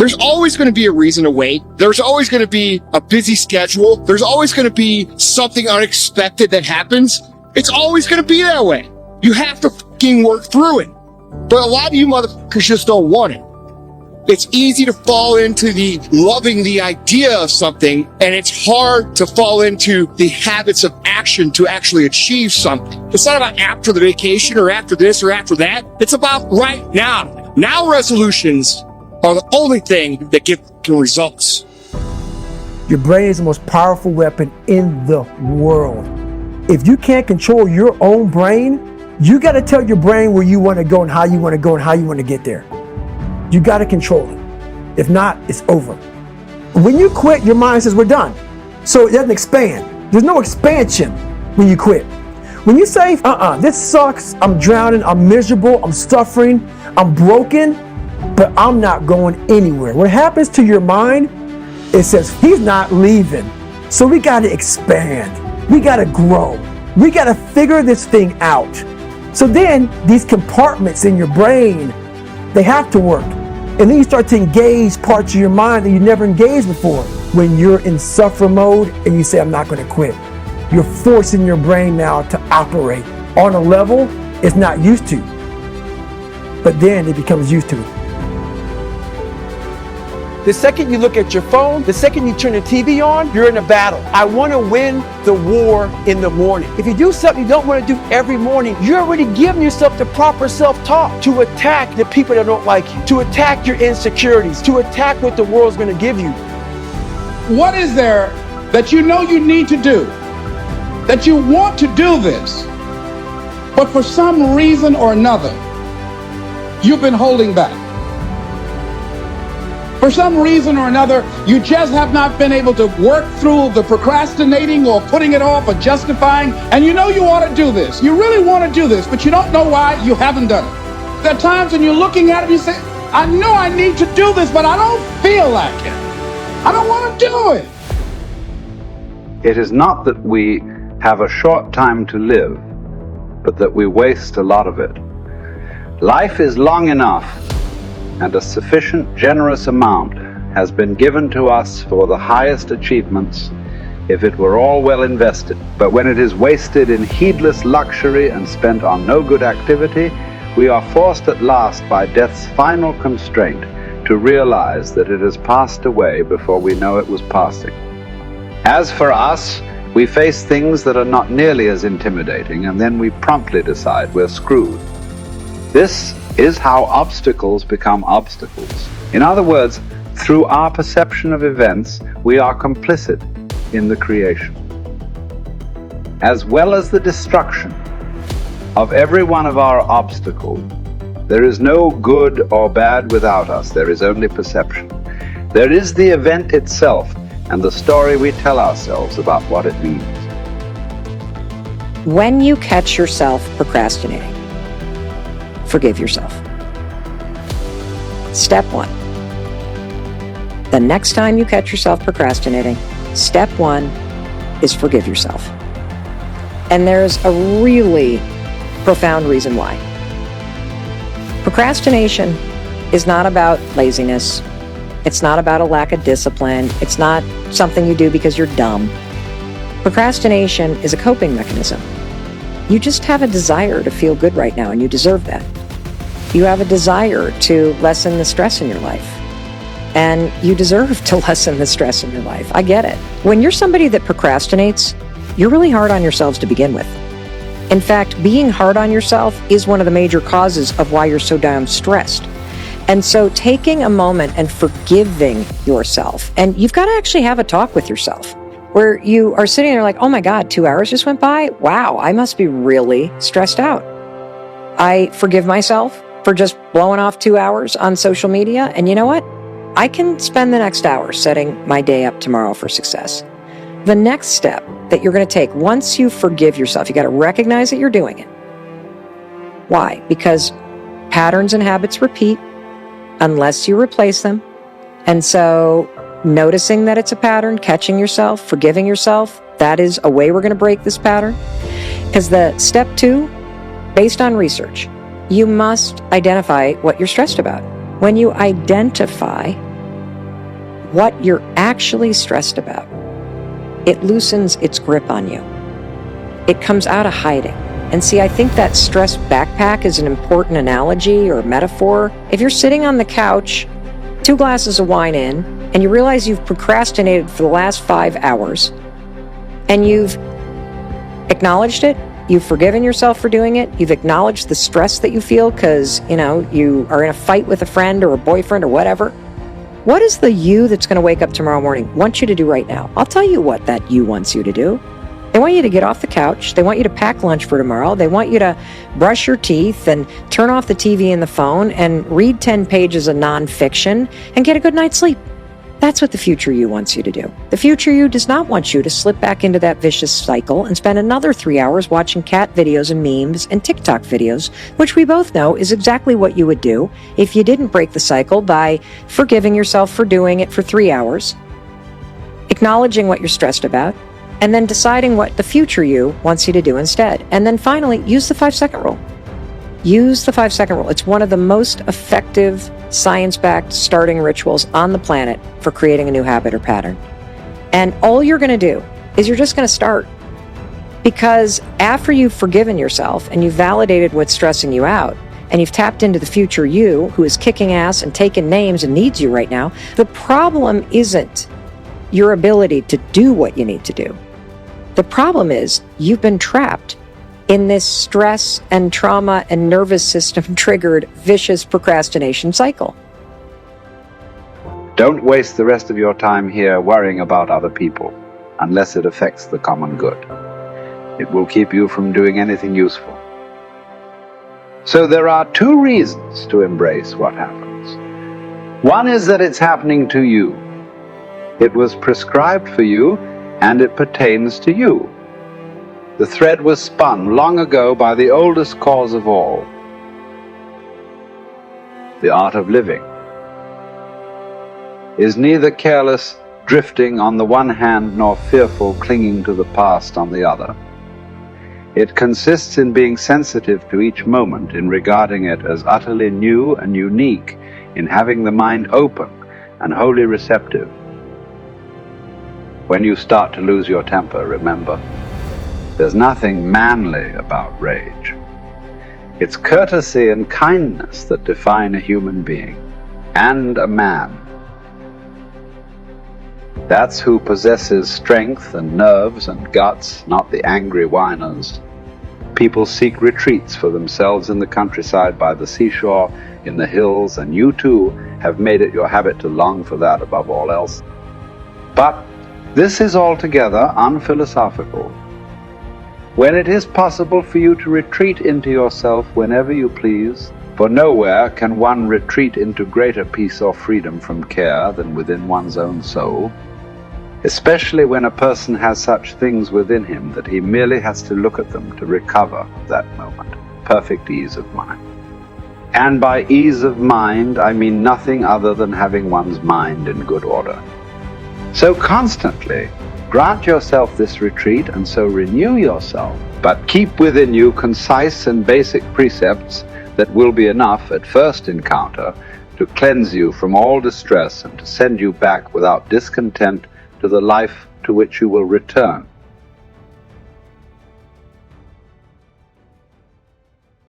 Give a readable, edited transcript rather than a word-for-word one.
There's always going to be a reason to wait. There's always going to be a busy schedule. There's always going to be something unexpected that happens. It's always going to be that way. You have to fucking work through it. But a lot of you motherfuckers just don't want it. It's easy to fall into the loving the idea of something, and it's hard to fall into the habits of action to actually achieve something. It's not about after the vacation or after this or after that. It's about right now. Now resolutions are the only thing that give results. Your brain is the most powerful weapon in the world. If you can't control your own brain, you got to tell your brain where you want to go and how you want to go and how you want to get there. You got to control it. If not, it's over. When you quit, your mind says, we're done. So it doesn't expand. There's no expansion when you quit. When you say, this sucks, I'm drowning, I'm miserable, I'm suffering, I'm broken, but I'm not going anywhere. What happens to your mind, it says, he's not leaving. So we got to expand. We got to grow. We got to figure this thing out. So then these compartments in your brain, they have to work. And then you start to engage parts of your mind that you never engaged before. When you're in suffer mode and you say, I'm not going to quit, you're forcing your brain now to operate on a level it's not used to. But then it becomes used to it. The second you look at your phone, the second you turn the TV on, you're in a battle. I want to win the war in the morning. If you do something you don't want to do every morning, you're already giving yourself the proper self-talk to attack the people that don't like you, to attack your insecurities, to attack what the world's going to give you. What is there that you know you need to do, that you want to do this, but for some reason or another, you've been holding back? For some reason or another, you just have not been able to work through the procrastinating or putting it off or justifying, and you know you ought to do this. You really want to do this, but you don't know why you haven't done it. There are times when you're looking at it and you say, I know I need to do this, but I don't feel like it. I don't want to do it. It is not that we have a short time to live, but that we waste a lot of it. Life is long enough, and a sufficient generous amount has been given to us for the highest achievements if it were all well invested. But when it is wasted in heedless luxury and spent on no good activity, we are forced at last by death's final constraint to realize that it has passed away before we know it was passing. As for us, we face things that are not nearly as intimidating, and then we promptly decide we're screwed. This is how obstacles become obstacles. In other words, through our perception of events, we are complicit in the creation. As well as the destruction of every one of our obstacles, there is no good or bad without us. There is only perception. There is the event itself and the story we tell ourselves about what it means. When you catch yourself procrastinating, forgive yourself. Step 1. The next time you catch yourself procrastinating, step 1 is forgive yourself. And there's a really profound reason why. Procrastination is not about laziness. It's not about a lack of discipline. It's not something you do because you're dumb. Procrastination is a coping mechanism. You just have a desire to feel good right now, and you deserve that. You have a desire to lessen the stress in your life, and you deserve to lessen the stress in your life. I get it. When you're somebody that procrastinates, you're really hard on yourselves to begin with. In fact, being hard on yourself is one of the major causes of why you're so damn stressed. And so taking a moment and forgiving yourself, and you've got to actually have a talk with yourself where you are sitting there like, oh my God, 2 hours just went by? Wow, I must be really stressed out. I forgive myself for just blowing off 2 hours on social media. And you know what? I can spend the next hour setting my day up tomorrow for success. The next step that you're going to take once you forgive yourself, you got to recognize that you're doing it. Why? Because patterns and habits repeat unless you replace them. And so noticing that it's a pattern, catching yourself, forgiving yourself, that is a way we're going to break this pattern. Because the step 2, based on research, you must identify what you're stressed about. When you identify what you're actually stressed about, it loosens its grip on you. It comes out of hiding. And see, I think that stress backpack is an important analogy or metaphor. If you're sitting on the couch, 2 glasses of wine in, and you realize you've procrastinated for the last 5 hours, and you've acknowledged it, you've forgiven yourself for doing it, you've acknowledged the stress that you feel because, you are in a fight with a friend or a boyfriend or whatever, what is the you that's going to wake up tomorrow morning want you to do right now? I'll tell you what that you wants you to do. They want you to get off the couch. They want you to pack lunch for tomorrow. They want you to brush your teeth and turn off the TV and the phone and read 10 pages of nonfiction and get a good night's sleep. That's what the future you wants you to do. The future you does not want you to slip back into that vicious cycle and spend another 3 hours watching cat videos and memes and TikTok videos, which we both know is exactly what you would do if you didn't break the cycle by forgiving yourself for doing it for 3 hours, acknowledging what you're stressed about, and then deciding what the future you wants you to do instead. And then finally, use the 5-second rule. Use the 5-second rule. It's one of the most effective science-backed starting rituals on the planet for creating a new habit or pattern. And all you're going to do is you're just going to start. Because after you've forgiven yourself and you've validated what's stressing you out, and you've tapped into the future you who is kicking ass and taking names and needs you right now, the problem isn't your ability to do what you need to do. The problem is you've been trapped in this stress and trauma and nervous system triggered vicious procrastination cycle. Don't waste the rest of your time here worrying about other people unless it affects the common good. It will keep you from doing anything useful. So there are 2 reasons to embrace what happens. One is that it's happening to you. It was prescribed for you, and it pertains to you. The thread was spun long ago by the oldest cause of all, the art of living. Is neither careless drifting on the one hand nor fearful clinging to the past on the other. It consists in being sensitive to each moment, in regarding it as utterly new and unique, in having the mind open and wholly receptive. When you start to lose your temper, remember, there's nothing manly about rage. It's courtesy and kindness that define a human being, and a man. That's who possesses strength and nerves and guts, not the angry whiners. People seek retreats for themselves in the countryside, by the seashore, in the hills, and you too have made it your habit to long for that above all else. But this is altogether unphilosophical. When it is possible for you to retreat into yourself whenever you please, for nowhere can one retreat into greater peace or freedom from care than within one's own soul, especially when a person has such things within him that he merely has to look at them to recover that moment, perfect ease of mind. And by ease of mind, I mean nothing other than having one's mind in good order. So constantly grant yourself this retreat, and so renew yourself, but keep within you concise and basic precepts that will be enough at first encounter to cleanse you from all distress and to send you back without discontent to the life to which you will return